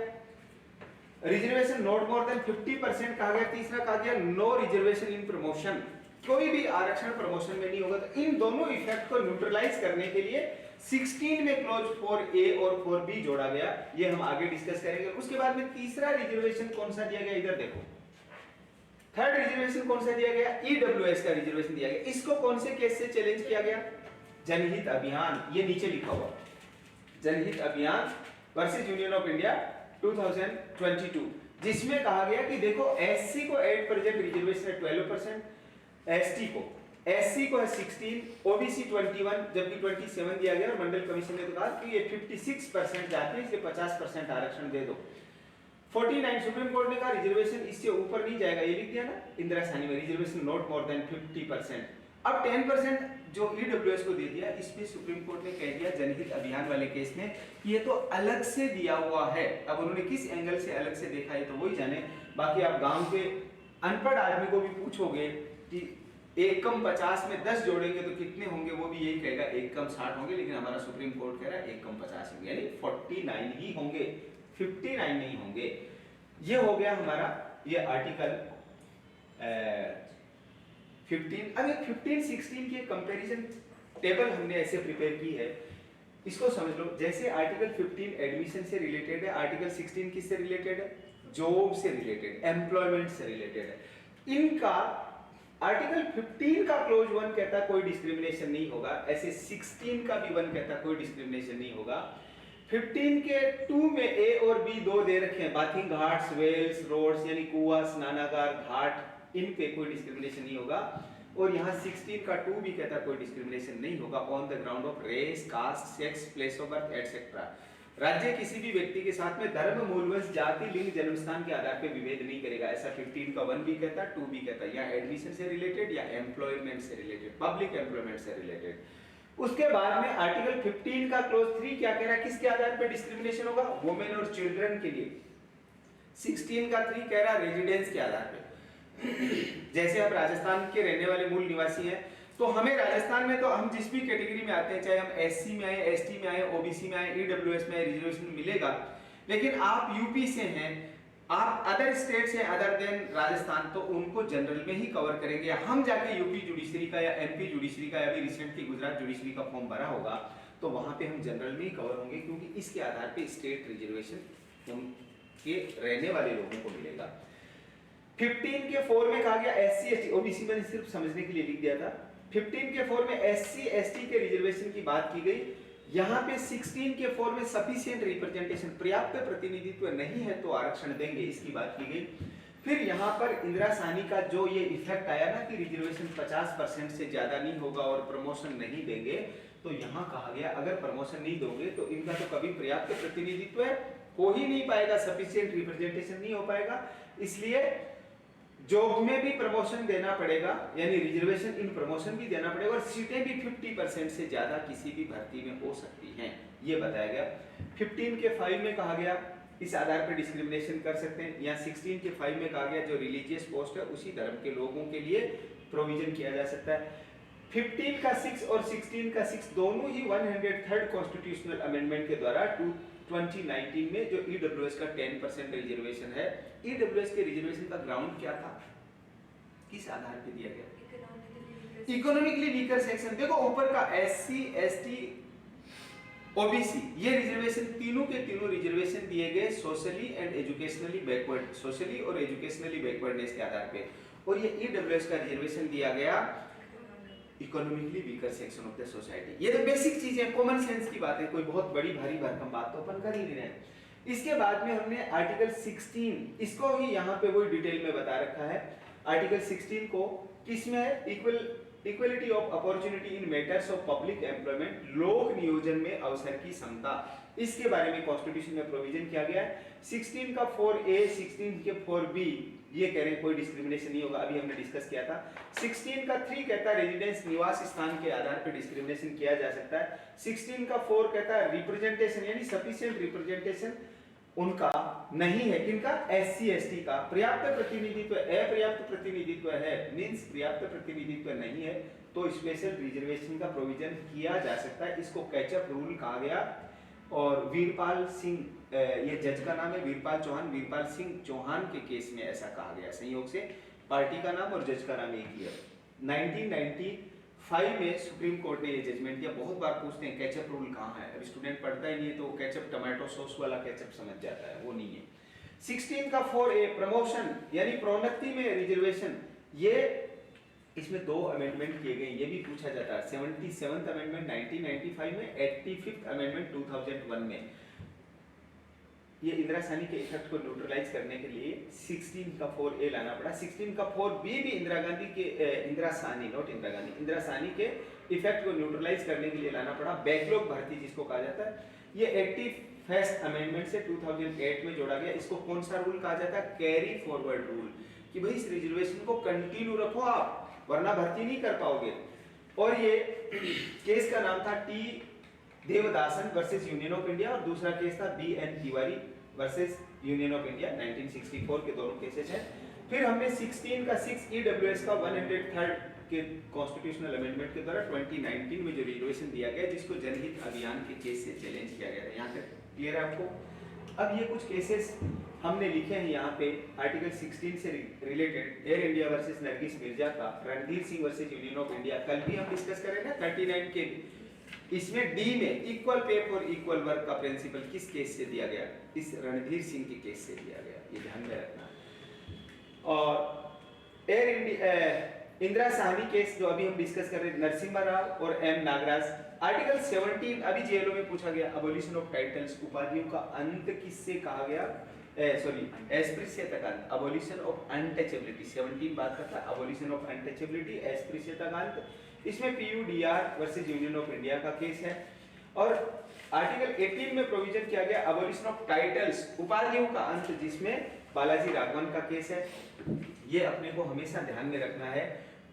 रिजर्वेशन नॉट मोर देन 50% कहा गया, तीसरा कहा गया नो रिजर्वेशन इन प्रमोशन, कोई भी आरक्षण प्रमोशन में नहीं होगा। तो इन दोनों इफेक्ट को न्यूट्रलाइज करने के लिए 16 में क्लॉज 4A और 4B जोड़ा गया, ये हम आगे डिस्कस करेंगे। उसके बाद में तीसरा रिजर्वेशन कौन सा दिया गया, इधर देखो, थर्ड रिजर्वेशन कौन सा दिया गया, ईडब्ल्यूएस का रिजर्वेशन दिया गया। इसको कौन से केस से चैलेंज किया गया, जनहित अभियान, ये नीचे लिखा हुआ, जनहित अभियान वर्सेस यूनियन ऑफ इंडिया 2022, जिसमें कहा गया कि देखो एससी को 8% रिजर्वेशन है 12%, एससी को है 16, ओबीसी 21, जबकि 27 दिया गया। और मंडल कमीशन ने तो कहा कि ये 56% जाते हैं, इसलिए 50% आरक्षण दे दो। 49 सुप्रीम कोर्ट ने कहा रिजर्वेशन इससे ऊपर नहीं जाएगा, ये लिख दिया ना इंदिरा साहनी में, रिजर्वेशन नॉट मोर देन 50%। अब 10% जो ईडब्ल्यूएस को दे दिया, इसमें सुप्रीम कोर्ट ने कह दिया जनहित अभियान वाले केस में ये तो अलग से दिया हुआ है। अब उन्होंने किस एंगल से अलग से देखा है तो वही जाने। बाकी आप गांव के अनपढ़ आदमी को भी पूछोगे कि 1 कम 50 में 10 जोड़ेंगे तो कितने होंगे, वो भी यही कहेगा 1 कम 60 होंगे, लेकिन हमारा सुप्रीम कोर्ट कह रहा है 1 कम 50 होंगे, यानी 49 ही होंगे, 59 नहीं होंगे। ये हो गया हमारा ये आर्टिकल 15। अब 15-16 की कंपैरिजन टेबल हमने ऐसे प्रिपेयर की है, इसको समझ लो। जैसे आर्टिकल 15 एडमिशन से रिलेटेड है, आर्टिकल 16 किससे रिलेटेड है, जॉब से रिलेटेड, एम्प्लॉयमेंट से रिलेटेड है। इनका आर्टिकल 15 का क्लोज 1 कहता है कोई डिस्क्रिमिनेशन नहीं होगा, ऐसे 16 का भी 1 कहता है कोई डिस्क्रिमिनेशन नहीं होगा। 15 के 2 में ए और बी दो दे रखे हैं, बाथिंग घाट्स, वेल्स, रोड्स यानी कुआं, स्नानागार, घाट, इन पे कोई डिस्क्रिमिनेशन नहीं होगा। और यहाँ 16 का 2 भी कहता है कोई डिस्क्रिमिनेशन नहीं होगा on the ground of race, caste, sex, place of birth etcetera. राज्य किसी भी व्यक्ति के साथ में धर्म, मूलवंश, जाति, लिंग, जन्मस्थान के आधार पर विभेद नहीं करेगा, ऐसा 15 का 1 भी कहता है, 2 भी कहता है। या एडमिशन से रिलेटेड या एम्प्लॉयमेंट से रिलेटेड, पब्लिक एम्प्लॉयमेंट से रिलेटेड। उसके बाद में आर्टिकल 15 का क्लॉज 3 क्या कह रहा है, किसके आधार पर डिस्क्रिमिनेशन होगा, वुमेन और चिल्ड्रन के लिए। 16 का 3 कह रहा है रेजिडेंस के आधार पे। जैसे हम राजस्थान के रहने वाले मूल निवासी हैं, तो हमें राजस्थान में तो हम जिस भी कैटेगरी में आते हैं, चाहे हम एससी में आए, एसटी में आए, ओबीसी में आए, ईडब्ल्यूएस में आए, रिजर्वेशन मिलेगा। लेकिन आप यूपी से हैं, आप अदर स्टेट से अदर देन राजस्थान, तो उनको जनरल में ही कवर करेंगे। हम जाके यूपी जुडिशरी का या एमपी जुडिशरी का या अभी रिसेंटली गुजरात जुडिशरी का फॉर्म भरा होगा, तो वहां पे हम जनरल में ही कवर होंगे, क्योंकि इसके आधार पे स्टेट रिजर्वेशन उनके रहने वाले लोगों को मिलेगा। 15 के 4 में कहा गया एससी एसटी, ओबीसी मैंने सिर्फ समझने के लिए लिख दिया था। 15 के 4 में एससी एसटी के रिजर्वेशन की बात की गई। यहाँ पे 16 के 4 में सफिशिएंट रिप्रेजेंटेशन, पर्याप्त प्रतिनिधित्व नहीं है तो आरक्षण देंगे, इसकी बात की गई। फिर यहाँ पर इंदिरा साहनी का जो ये इफेक्ट आया ना कि रिजर्वेशन 50% से ज्यादा नहीं होगा और प्रमोशन नहीं देंगे, तो यहाँ कहा गया अगर प्रमोशन नहीं दोगे तो इनका तो कभी पर्याप्त प्रतिनिधित्व हो ही नहीं पाएगा, सफिशिएंट रिप्रेजेंटेशन नहीं हो पाएगा, इसलिए जॉब में भी प्रमोशन देना पड़ेगा, यानी रिजर्वेशन इन प्रमोशन भी देना पड़ेगा, और सीटें भी 50% से ज्यादा किसी भी भर्ती में हो सकती हैं, ये बताया गया। 15 के 5 में कहा गया इस आधार पर डिस्क्रिमिनेशन कर सकते हैं। या 16 के 5 में कहा गया जो रिलीजियस पोस्ट है उसी धर्म के लोगों के लिए प्रोविजन किया जा सकता है। 15 का 6 और 16 का 6 दोनों ही 103rd कॉन्स्टिट्यूशनल अमेंडमेंट के द्वारा 2019 में जो ईडब्ल्यूएस का 10% रिजर्वेशन है, ईडब्ल्यूएस के रिजर्वेशन का ग्राउंड क्या था, किस आधार पे दिया गया, इकोनॉमिकली वीकर सेक्शन। देखो ऊपर का एससी एसटी ओबीसी, ये रिजर्वेशन तीनों के तीनों रिजर्वेशन दिए गए socially and educationally backward, socially और एजुकेशनली बैकवर्डनेस के आधार पे, और ये ईडब्ल्यूएस का रिजर्वेशन दिया गया economically weaker section of the society. ये तो बेसिक चीजें, कॉमन सेंस की बात है, कोई बहुत बड़ी भारी भरकम बात तो अपन कर ही नहीं रहे। इसके बाद में हमने आर्टिकल 16, इसको ही यहाँ पे वही डिटेल में बता रखा है। आर्टिकल 16 को किसमें है, equality of opportunity in matters of public employment, लोक नियोजन में अवसर की समता, इसके बारे में कॉन्स्टिट्यूशन में प्रोविजन किया गया है। 16 का 4A, 16 के 4B ये कह रहे हैं कोई डिस्क्रिमिनेशन नहीं होगा, अभी हमने डिस्कस किया था। 16 का 3 कहता है रेजिडेंस निवास स्थान के आधार पर डिस्क्रिमिनेशन किया जा सकता है। 16 का 4 कहता है रिप्रेजेंटेशन, यानी सफिशिएंट रिप्रेजेंटेशन उनका नहीं है, किनका, एससी एसटी का। पर्याप्त प्रतिनिधित्व, अपर्याप्त प्रतिनिधित्व है, मींस पर्याप्त प्रतिनिधित्व नहीं है तो स्पेशल रिजर्वेशन का प्रोविजन किया जा सकता है। इसको कैचअप रूल कहा गया। और वीरपाल सिंह, ये जज का नाम है वीरपाल चौहान, वीरपाल सिंह चौहान के केस में ऐसा कहा गया, संयोग से पार्टी का नाम और जज का नाम एक ही है। 1995 में सुप्रीम कोर्ट ने ये जजमेंट दिया। बहुत बार पूछते हैं कैचअप रूल कहाँ है, अब स्टूडेंट पढ़ता ही नहीं है तो कैचअप टमाटो सॉस वाला कैचअप समझ जाता है, वो नहीं है। 16 का 4A प्रमोशन यानी प्रोन्नति में रिजर्वेशन, ये इसमें 2 अमेंडमेंट किए गए, ये भी पूछा जाता है। 77th अमेंडमेंट 1995 में, 85th अमेंडमेंट 2001 में। ये इंदिरा साहनी के इफेक्ट को न्यूट्रलाइज करने के लिए 16 का 4A लाना पड़ा। 16 का 4B भी इंदिरा गांधी के इंदिरा साहनी, नॉट इंदिरा गांधी, इंदिरा साहनी के इफेक्ट को न्यूट्रलाइज करने के लिए लाना पड़ा। बैकलॉग भर्ती जिसको कहा जाता है, ये 81st अमेंडमेंट से 2008 में जोड़ा गया। इसको कौन सा रूल कहा जाता है, कैरी फॉरवर्ड रूल, कि भाई इस रिजर्वेशन को कंटिन्यू रखो आप, वरना भर्ती नहीं कर पाओगे। और ये केस का नाम था T Devadasan versus union of India, और दूसरा केस था BN Tiwari versus union of India, 1964 के दोनों केसेस हैं। फिर हमने 16 का 6 EWS का 103rd के कॉन्स्टिट्यूशनल अमेंडमेंट के द्वारा 2019 में जो रिजर्वेशन दिया गया, जिसको जनहित अभियान के केस से चैलेंज किया गया था। यहाँ तक क्लियर है आपको? अब ये कुछ केसेस हमने लिखे हैं यहाँ पे आर्टिकल 16 से related. Air India versus Nargis Mirza का, Randhir Singh versus union of India, कल भी हम डिस्कस करें ना 39 के। इसमें डी में equal pay for equal work का प्रिंसिपल किस केस से दिया गया, इस रणधीर सिंह के केस से दिया गया, ये ध्यान में रखना। और air India Indira Sahni case जो अभी हम डिस्कस कर रहे हैं, नरसिम्हा राव और M नागराज। आर्टिकल 17 अभी जेएलओ में पूछा गया, अबोलिशन ऑफ टाइटल्स, उपाधियों का अंत किससे कहा गया, सॉरी एस्प्रिसिएता का, अबोलिशन ऑफ अनटचेबिलिटी। 17 बात करता है अबोलिशन ऑफ अनटचेबिलिटी, एस्प्रिसिएता का अंत। इसमें PUDR versus union of India का केस है। और आर्टिकल 18 में प्रोविजन किया गया अबोलिशन ऑफ टाइटल्स, उपाधियों का अंत, जिसमें बालाजी राघवन का केस है। ये अपने को हमेशा ध्यान में रखना है।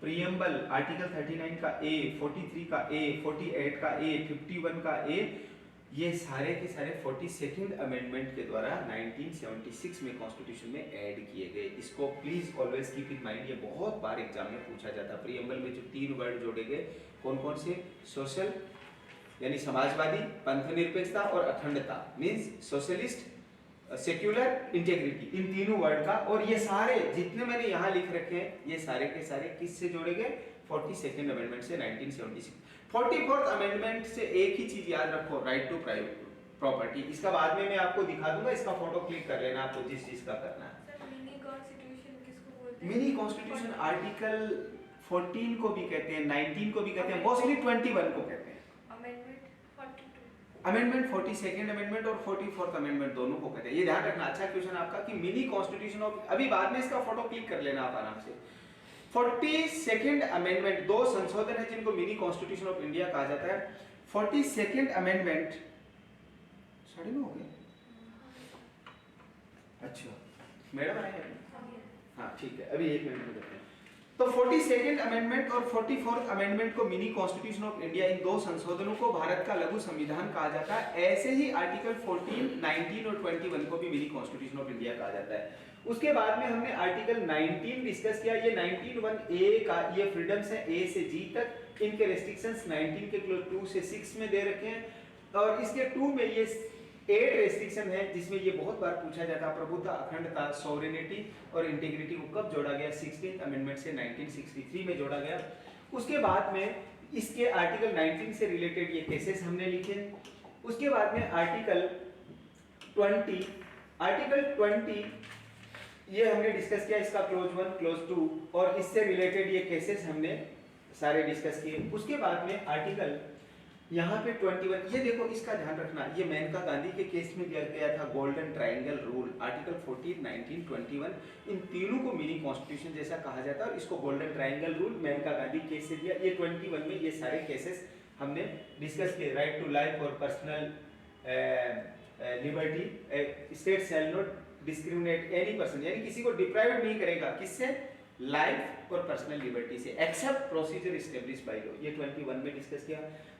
प्रीएम्बल आर्टिकल 39 का ए, 43 का ए, 48 का ए, 51 का ए, ये सारे के सारे 42nd अमेंडमेंट के द्वारा 1976 में कॉन्स्टिट्यूशन में ऐड किए गए। इसको please always keep in mind, ये बहुत बार एग्जाम में पूछा जाता है। प्रीएम्बल में जो 3 वर्ड जोड़े गए कौन कौन से? सोशल यानी समाजवादी, पंथनिरपेक्षता और अखंडता, मींस सोशलिस्ट, सेक्युलर, इंटेग्रिटी, इन तीनों वर्ड का। और ये सारे जितने मैंने यहाँ लिख रखे हैं ये सारे के सारे किससे जोड़े गए? 42nd अमेंडमेंट से 1976। 44th अमेंडमेंट से एक ही चीज याद रखो, राइट टू प्राइवेट प्रॉपर्टी। इसका बाद में मैं आपको दिखा दूंगा, इसका फोटो क्लिक कर लेना आपको जिस चीज का करना है। सर मिनी कॉन्स्टिट्यूशन किसको बोलते हैं? मिनी कॉन्स्टिट्यूशन आर्टिकल 14 को भी कहते हैं, 19 को भी कहते हैं, मोस्टली 21 को कहते हैं। अमेंडमेंट 42, अमेंडमेंट 42nd अमेंडमेंट और 44th अमेंडमेंट दोनों को कहते हैं। ये ध्यान रखना, अच्छा क्वेश्चन आपका कि मिनी कॉन्स्टिट्यूशन ऑफ, अभी बाद में इसका फोटो क्लिक कर लेना आप आराम से। 42nd अमेंडमेंट, 2 संशोधन है जिनको मिनी कॉन्स्टिट्यूशन ऑफ इंडिया कहा जाता है। 42nd अमेंडमेंट 9:30 हो गए? अच्छा मैडम आए हैं? हाँ ठीक है, अभी 1 मिनट में करते हैं। तो 42nd अमेंडमेंट और 44th अमेंडमेंट को मिनी कॉन्स्टिट्यूशन ऑफ इंडिया, इन 2 संशोधनों को भारत का लघु संविधान कहा जाता है। ऐसे ही आर्टिकल 14, 19 और 21 को भी मिनी कॉन्स्टिट्यूशन ऑफ इंडिया कहा जाता है। उसके बाद में हमने आर्टिकल 19 डिस्कस किया। ये 19(1)(a) का ये फ्रीडम्स है A से G तक, इनके रेस्ट्रिक्शंस 19 के क्लोज 2 से 6 में दे रखे हैं। और इसके 2 में ये 8 रेस्ट्रिक्शन है जिसमें ये बहुत बार पूछा जाता है, प्रभुता, अखंडता, सॉवरेनिटी और इंटीग्रिटी को कब जोड़ा गया? 16th अमेंडमेंट से 1963 में जोड़ा गया। उसके बाद में इसके आर्टिकल 19 से रिलेटेड ये केसेस हमने लिखे। उसके बाद में आर्टिकल 20 ये हमने डिस्कस किया, इसका क्लोज 1, क्लोज 2 और इससे रिलेटेड ये केसेस हमने सारे डिस्कस किए। उसके बाद में आर्टिकल यहाँ पे 21, ये देखो इसका ध्यान रखना, ये मेनका गांधी के केस में दिया गया था गोल्डन ट्रायंगल रूल। आर्टिकल 14, 19, 21 इन तीनों को मिनी कॉन्स्टिट्यूशन जैसा कहा जाता है और इसको golden triangle rule Maneka Gandhi case से दिया। ये 21 में ये सारे केसेस हमने डिस्कस किए। राइट टू लाइफ और personal liberty, state shall not discriminate any person, यानी किसी को डिप्राइव नहीं करेगा, किससे? लाइफ और पर्सनल लिबर्टी से, except procedure established by law. ये 21 में डिस्कस किया।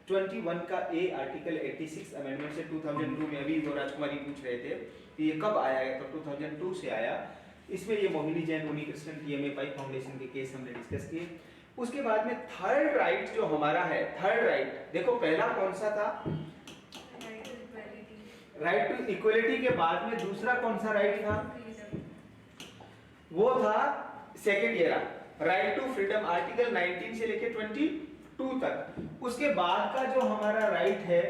21 का ए आर्टिकल 86 अमेंडमेंट से 2002 में, अभी वो राजकुमारी पूछ रहे थे कि ये कब आया है, तो 2002 से आया। इसमें ये मोहिनी जैन, मुनि कृष्णन, टीएमए पाई फाउंडेशन के केस हमने डिस्कस किए। उसके बाद में थर्ड राइट जो हमारा है, थर्ड राइट देखो पहला कौन सा था? राइट टू इक्वलिटी के बाद में दूसरा कौन सा राइट था? वो था second year right to freedom, article 19 से लेके 22 तक। उसके बाद का जो हमारा राइट है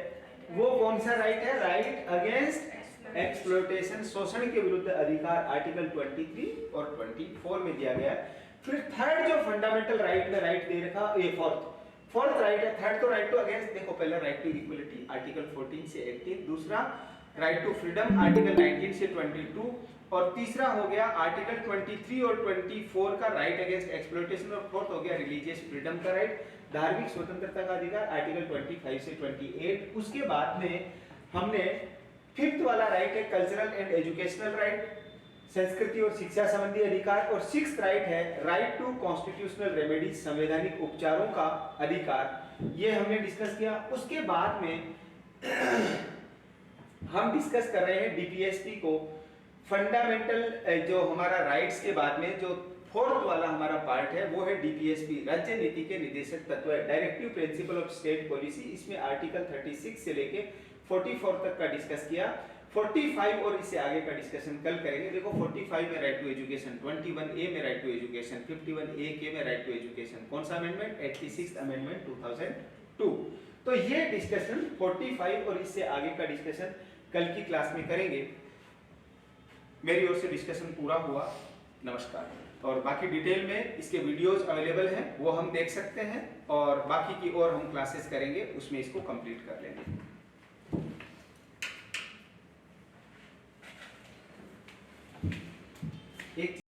वो कौन सा राइट है? राइट अगेंस्ट एक्सप्लॉयटेशन, शोषण के विरुद्ध अधिकार, आर्टिकल 23 और 24 में दिया गया है। फिर थर्ड जो फंडामेंटल राइट में राइट दे रखा, ये फोर्थ राइट है। थर्ड तो राइट टू अगेंस्ट, देखो पहला राइट टू इक्वलिटी आर्टिकल 14 से 18, दूसरा राइट टू फ्रीडम आर्टिकल 19 से 22 और तीसरा हो गया आर्टिकल 23 और 24 का राइट अगेंस्ट एक्सप्लॉयटेशन और फोर्थ हो गया रिलीजियस फ्रीडम का राइट, धार्मिक स्वतंत्रता का अधिकार, आर्टिकल 25 से 28। उसके बाद में हमने फिफ्थ वाला राइट है कल्चरल एंड एजुकेशनल राइट, संस्कृति और शिक्षा संबंधी अधिकार, और सिक्स्थ राइट है राइट टू कॉन्स्टिट्यूशनल रेमेडीज, संवैधानिक उपचारों का अधिकार। ये हमने डिस्कस किया। उसके बाद में हम डिस्कस कर रहे हैं डीपीएसपी को, फंडामेंटल जो हमारा राइट्स के बाद में जो फोर्थ वाला हमारा पार्ट है वो है डीपीएसपी, राज्य नीति के निर्देशक तत्व, directive principle of state policy. इसमें आर्टिकल 36 से लेके 44 तक का डिस्कस किया। 45 और इससे आगे का डिस्कशन कल करेंगे। देखो 45 में राइट टू एजुकेशन, 21A में राइट टू एजुकेशन, 51A के में राइट टू एजुकेशन, कौन सा अमेंडमेंट? 86 अमेंडमेंट 2002। तो ये डिस्कशन 45 और इससे आगे का डिस्कशन कल की क्लास में करेंगे। मेरी ओर से डिस्कशन पूरा हुआ, नमस्कार। और बाकी डिटेल में इसके वीडियोस अवेलेबल हैं, वो हम देख सकते हैं और बाकी की और हम क्लासेस करेंगे, उसमें इसको कंप्लीट कर लेंगे।